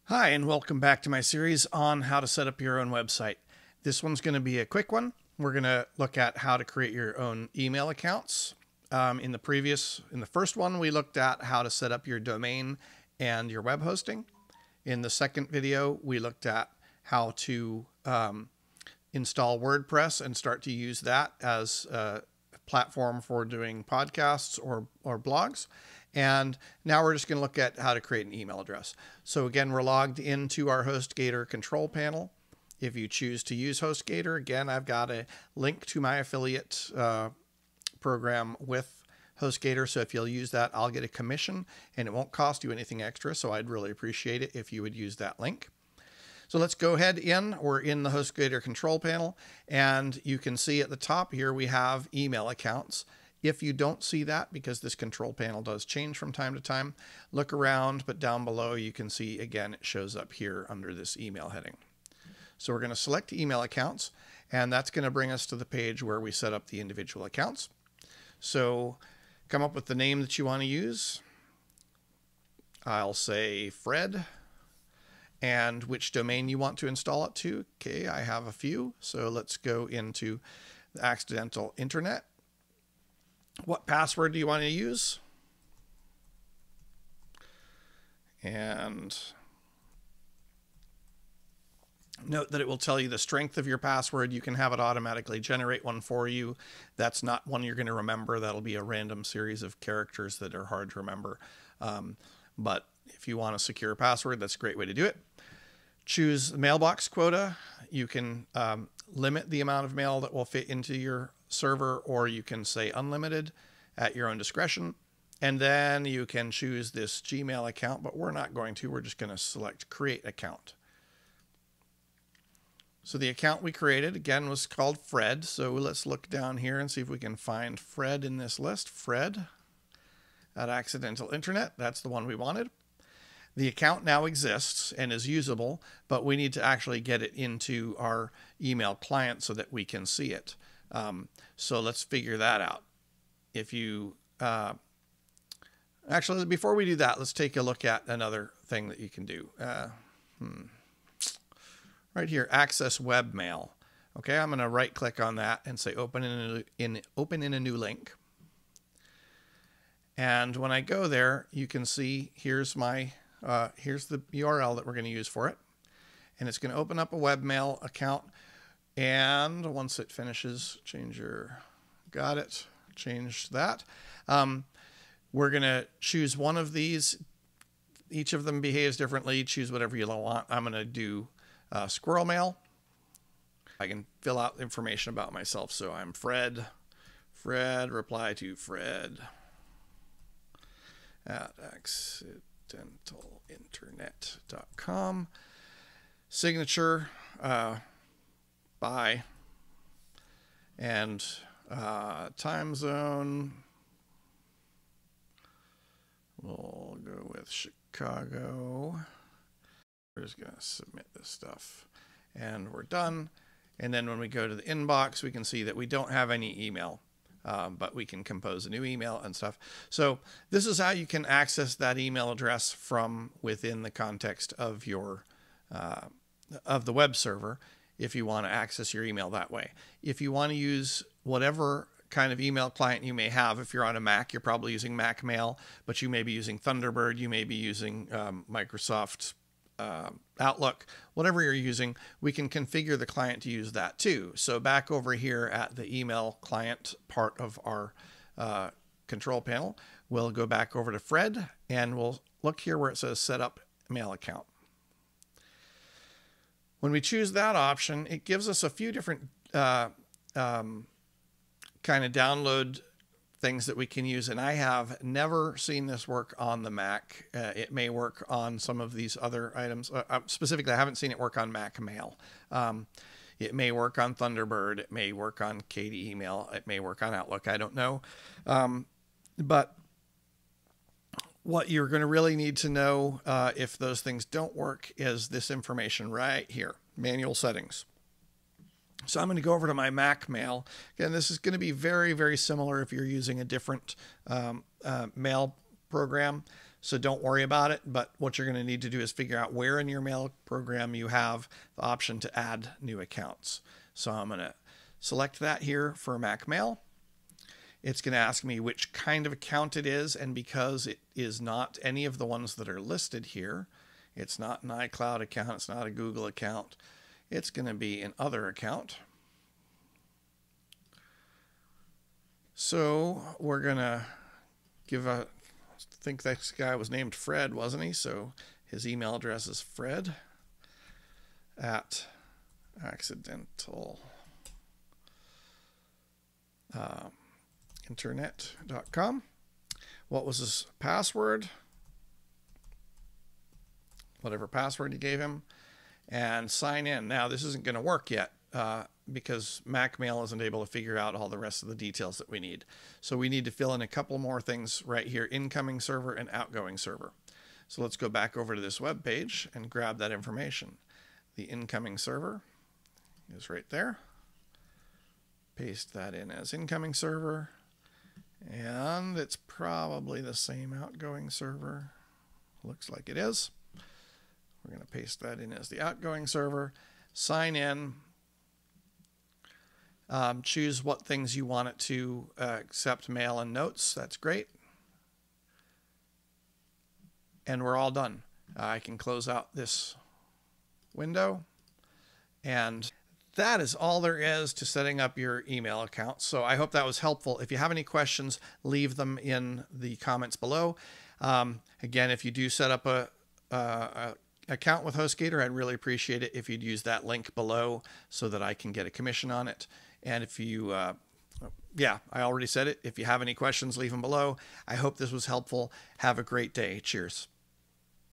Hi, and welcome back to my series on how to set up your own website. This one's going to be a quick one. We're going to look at how to create your own email accounts. In the first one, we looked at how to set up your domain and your web hosting. In the second video, we looked at how to install WordPress and start to use that as a platform for doing podcasts or blogs. And now we're just going to look at how to create an email address. So again, we're logged into our Hostgator control panel. If you choose to use Hostgator, again, I've got a link to my affiliate program with Hostgator. So if you'll use that, I'll get a commission and it won't cost you anything extra. So I'd really appreciate it if you would use that link. So let's go ahead in. We're in the Hostgator control panel, and you can see at the top here we have email accounts. If you don't see that, because this control panel does change from time to time, look around, but down below you can see, again, it shows up here under this email heading. So we're going to select email accounts, and that's going to bring us to the page where we set up the individual accounts. So come up with the name that you want to use. I'll say Fred, and which domain you want to install it to. Okay, I have a few, so let's go into the accidental internet. What password do you want to use? And note that it will tell you the strength of your password. You can have it automatically generate one for you. That's not one you're going to remember. That'll be a random series of characters that are hard to remember. But if you want a secure password, that's a great way to do it. Choose the mailbox quota. You can limit the amount of mail that will fit into your server, or you can say unlimited at your own discretion. And then you can choose this Gmail account, but we're not going to. We're just going to select create account. So the account we created, again, was called Fred. So let's look down here and see if we can find Fred in this list. Fred at Accidental Internet. That's the one we wanted. The account now exists and is usable, but we need to actually get it into our email client so that we can see it. So let's figure that out. If you actually, before we do that, let's take a look at another thing that you can do. Right here, access webmail. Okay, I'm going to right click on that and say open in a new link. And when I go there, you can see here's my here's the URL that we're going to use for it. And it's going to open up a webmail account. And once it finishes, change that. We're going to choose one of these. Each of them behaves differently. Choose whatever you want. I'm going to do squirrel mail. I can fill out information about myself. So I'm Fred. Fred, reply to Fred at accidentalinternet.com. Signature, bye. And time zone, we'll go with Chicago. We're just going to submit this stuff and we're done. And then when we go to the inbox, we can see that we don't have any email, but we can compose a new email and stuff. So this is how you can access that email address from within the context of your of the web server, if you want to access your email that way. If you want to use whatever kind of email client you may have, if you're on a Mac, you're probably using Mac Mail, but you may be using Thunderbird, you may be using Microsoft Outlook, whatever you're using, we can configure the client to use that too. So back over here at the email client part of our control panel, we'll go back over to Fred and we'll look here where it says set up mail account. When we choose that option, it gives us a few different kind of download things that we can use. And I have never seen this work on the Mac. It may work on some of these other items. Specifically, I haven't seen it work on Mac Mail. It may work on Thunderbird. It may work on Katie Email. It may work on Outlook. I don't know. But what you're going to really need to know if those things don't work is this information right here, manual settings. So I'm going to go over to my Mac Mail. Again, this is going to be very, very similar if you're using a different mail program. So don't worry about it. But what you're going to need to do is figure out where in your mail program you have the option to add new accounts. So I'm going to select that here for Mac Mail. It's going to ask me which kind of account it is, and because it is not any of the ones that are listed here, it's not an iCloud account, it's not a Google account, it's going to be an other account. So we're going to give I think this guy was named Fred, wasn't he? So his email address is Fred at accidental internet.com. What was his password? Whatever password you gave him, and sign in. Now this isn't going to work yet because MacMail isn't able to figure out all the rest of the details that we need. So we need to fill in a couple more things right here: incoming server and outgoing server. So let's go back over to this web page and grab that information. The incoming server is right there. Paste that in as incoming server, and it's probably the same outgoing server. Looks like it is. We're going to paste that in as the outgoing server. Sign in. Choose what things you want it to accept, mail and notes. That's great. And we're all done. I can close out this window, and that is all there is to setting up your email account. So I hope that was helpful. If you have any questions, leave them in the comments below. Again, if you do set up a account with Hostgator, I'd really appreciate it if you'd use that link below so that I can get a commission on it. And if you, yeah, I already said it. If you have any questions, leave them below. I hope this was helpful. Have a great day. Cheers.